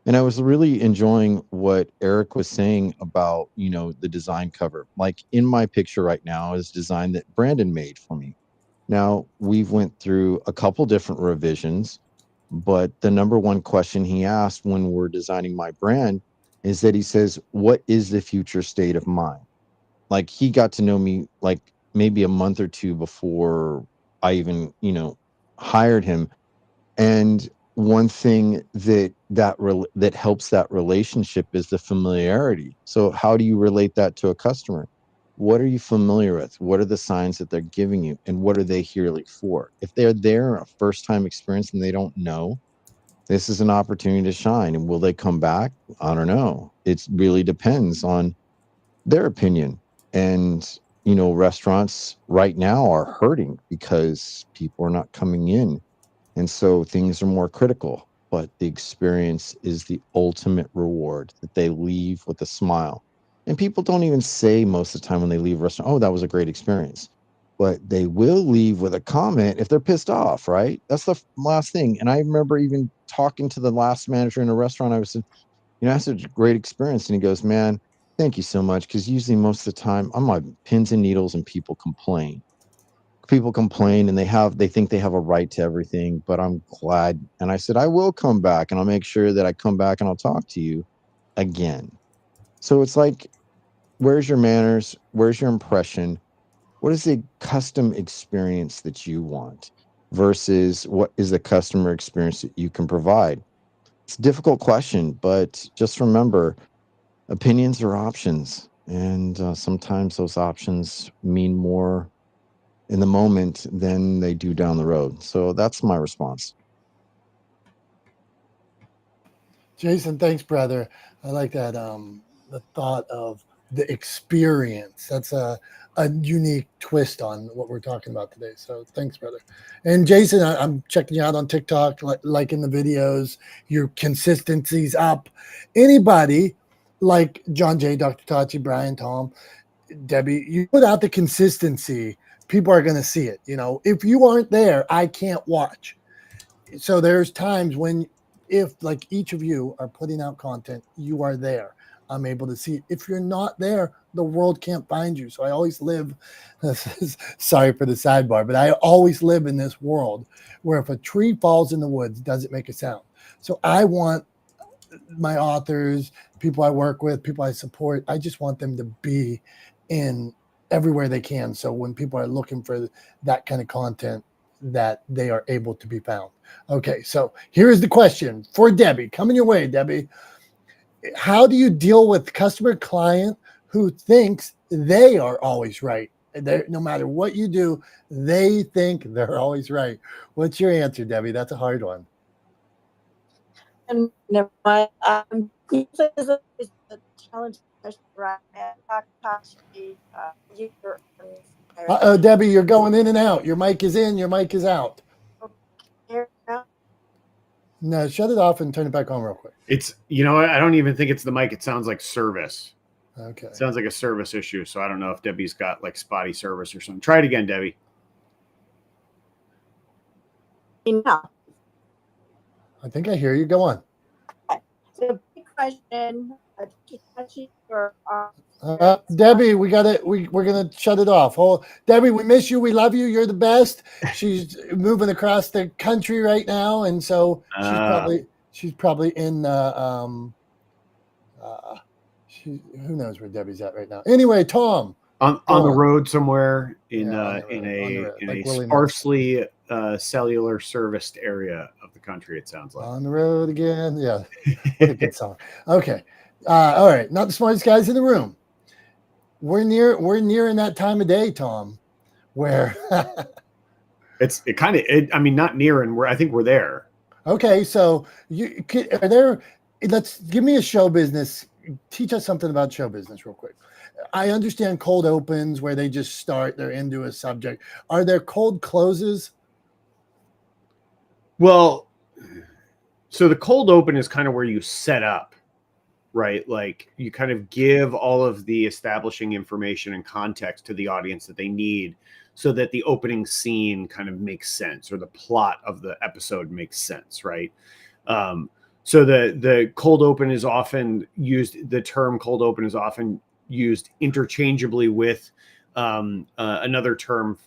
And I was really enjoying what Eric was saying about, the design cover. Like, in my picture right now is design that Brandon made for me. Now, we've went through a couple different revisions, but the number one question he asked when we're designing my brand is that he says, what is the future state of mind? Like, he got to know me like maybe a month or two before I even, hired him. And one thing that helps that relationship is the familiarity. So how do you relate that to a customer? What are you familiar with? What are the signs that they're giving you? And what are they here for? If they're there a first time experience and they don't know, this is an opportunity to shine. And will they come back? I don't know. It really depends on their opinion. And, restaurants right now are hurting because people are not coming in. And so things are more critical, but the experience is the ultimate reward, that they leave with a smile. And people don't even say most of the time when they leave a restaurant, oh, that was a great experience. But they will leave with a comment if they're pissed off, right? That's the last thing. And I remember even talking to the last manager in a restaurant. I was, that's a great experience. And he goes, man, thank you so much. Because usually most of the time I'm on pins and needles and people complain and they think they have a right to everything, but I'm glad. And I said, I will come back and I'll make sure that I come back and I'll talk to you again. So it's like, where's your manners? Where's your impression? What is the custom experience that you want versus what is the customer experience that you can provide? It's a difficult question, but just remember, opinions are options. And sometimes those options mean more in the moment than they do down the road. So that's my response. Jason, thanks, brother. I like that. The thought of the experience. That's a unique twist on what we're talking about today. So thanks, brother. And Jason, I'm checking you out on TikTok, liking the videos. Your consistency's up. Anybody like John J, Dr. Tachi, Brian, Tom, Debbie, you put out the consistency, people are going to see it. If you aren't there, I can't watch. So there's times when, if like each of you are putting out content, you are there. I'm able to see it. If you're not there, the world can't find you. So I always live, sorry for the sidebar, but I always live in this world where if a tree falls in the woods, does it make a sound? So I want my authors, people I work with, people I support, I just want them to be in everywhere they can. So when people are looking for that kind of content, that they are able to be found. Okay, so here is the question for Debbie. Coming your way, Debbie. How do you deal with customer client who thinks they are always right? No matter what you do, they think they're always right. What's your answer, Debbie? That's a hard one. And never mind. Usually is a challenge, right? Debbie, you're going in and out. Your mic is in, your mic is out. No, shut it off and turn it back on real quick. It's, you know, I don't even think it's the mic. It sounds like service. Okay. It sounds like a service issue. So I don't know if Debbie's got like spotty service or something. Try it again, Debbie. No. I think I hear you. Go on. So big question. Debbie, we're gonna shut it off. Debbie, we miss you. We love you. You're the best. She's moving across the country right now, and so she's probably in who knows where Debbie's at right now. Anyway, Tom, on the road somewhere in a like sparsely cellular serviced area of the country. It sounds like on the road again. Yeah, what a good song. Okay, all right. Not the smartest guys in the room. We're nearing that time of day, Tom, where I mean, not near, and I think we're there. Okay, so let's give me a show business. Teach us something about show business real quick. I understand cold opens where they just start, they're into a subject. Are there cold closes? Well, so the cold open is kind of where you set up, right? Like you kind of give all of the establishing information and context to the audience that they need so that the opening scene kind of makes sense or the plot of the episode makes sense, right? So the cold open is often used, the term cold open is often used interchangeably with another term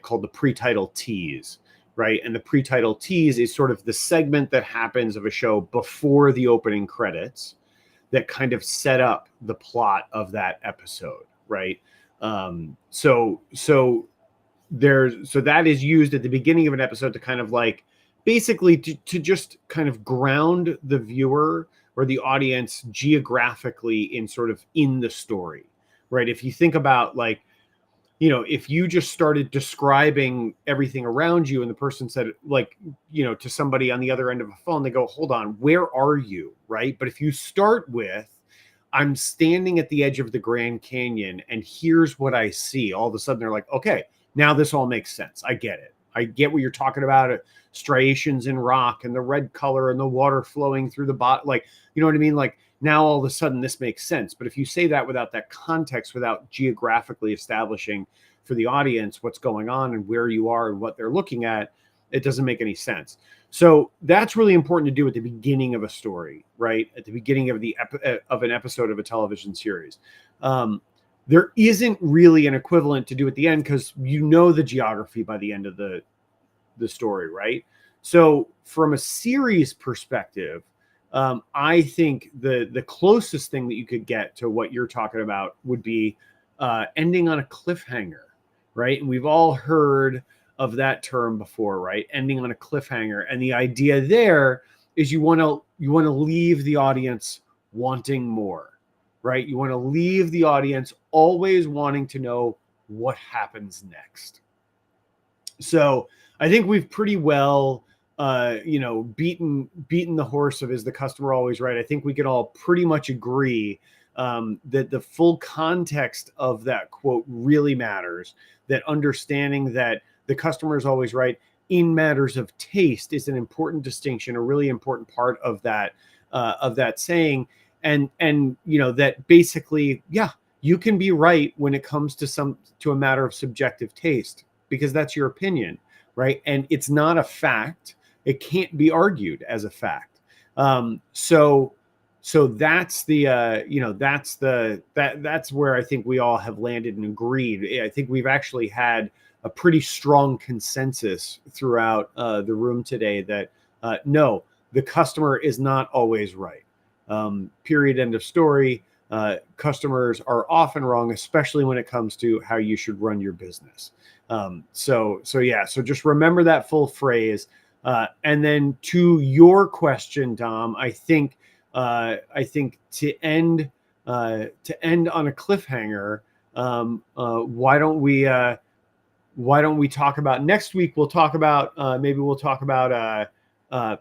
called the pre-title tease, right? And the pre-title tease is sort of the segment that happens of a show before the opening credits that kind of set up the plot of that episode, right? So that is used at the beginning of an episode to kind of like basically to just kind of ground the viewer or the audience geographically in the story, right? If you think about like, you know, if you just started describing everything around you and the person said like, you know, to somebody on the other end of a phone, they go, hold on, where are you? Right. But if you start with, I'm standing at the edge of the Grand Canyon and here's what I see. All of a sudden they're like, okay, now this all makes sense. I get it. I get what you're talking about. Striations in rock and the red color and the water flowing through the bottom. Like, you know what I mean? Like now all of a sudden this makes sense. But if you say that without that context, without geographically establishing for the audience what's going on and where you are and what they're looking at, it doesn't make any sense. So that's really important to do at the beginning of a story, right? At the beginning of an episode of a television series. There isn't really an equivalent to do at the end because you know the geography by the end of the story, right? So from a series perspective, I think the closest thing that you could get to what you're talking about would be ending on a cliffhanger, right? And we've all heard of that term before, right? Ending on a cliffhanger. And the idea there is you want to leave the audience wanting more, right? You want to leave the audience always wanting to know what happens next. So I think we've pretty well, beaten the horse of is the customer always right? I think we can all pretty much agree that the full context of that quote really matters, that understanding that the customer is always right in matters of taste is an important distinction, a really important part of that saying. And you know, that basically, yeah, you can be right when it comes to a matter of subjective taste, because that's your opinion, right? And it's not a fact. It can't be argued as a fact. So that's that's where I think we all have landed and agreed. I think we've actually had a pretty strong consensus throughout the room today that no, the customer is not always right. Period. End of story. customers are often wrong, especially when it comes to how you should run your business. So just remember that full phrase. And then to your question, Dom, I think to end on a cliffhanger, why don't we talk about next week? We'll talk about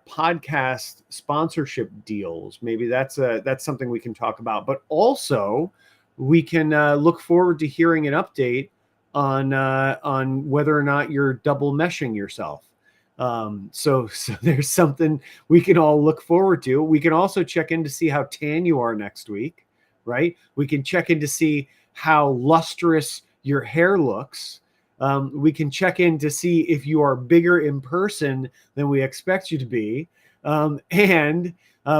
podcast sponsorship deals. Maybe that's something we can talk about. But also, we can look forward to hearing an update on whether or not you're double meshing yourself. So there's something we can all look forward to. We can also check in to see how tan you are next week, right? We can check in to see how lustrous your hair looks. We can check in to see if you are bigger in person than we expect you to be. And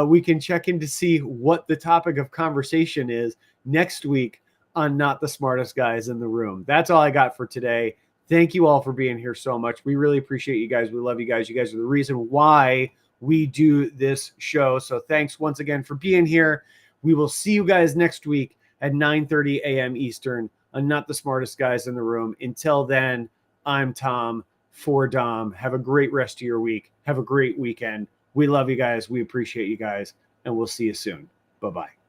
we can check in to see what the topic of conversation is next week on Not the Smartest Guys in the Room. That's all I got for today. Thank you all for being here so much. We really appreciate you guys. We love you guys. You guys are the reason why we do this show. So thanks once again for being here. We will see you guys next week at 9:30 a.m. Eastern on Not the Smartest Guys in the Room. Until then, I'm Tom for Dom. Have a great rest of your week. Have a great weekend. We love you guys. We appreciate you guys. And we'll see you soon. Bye-bye.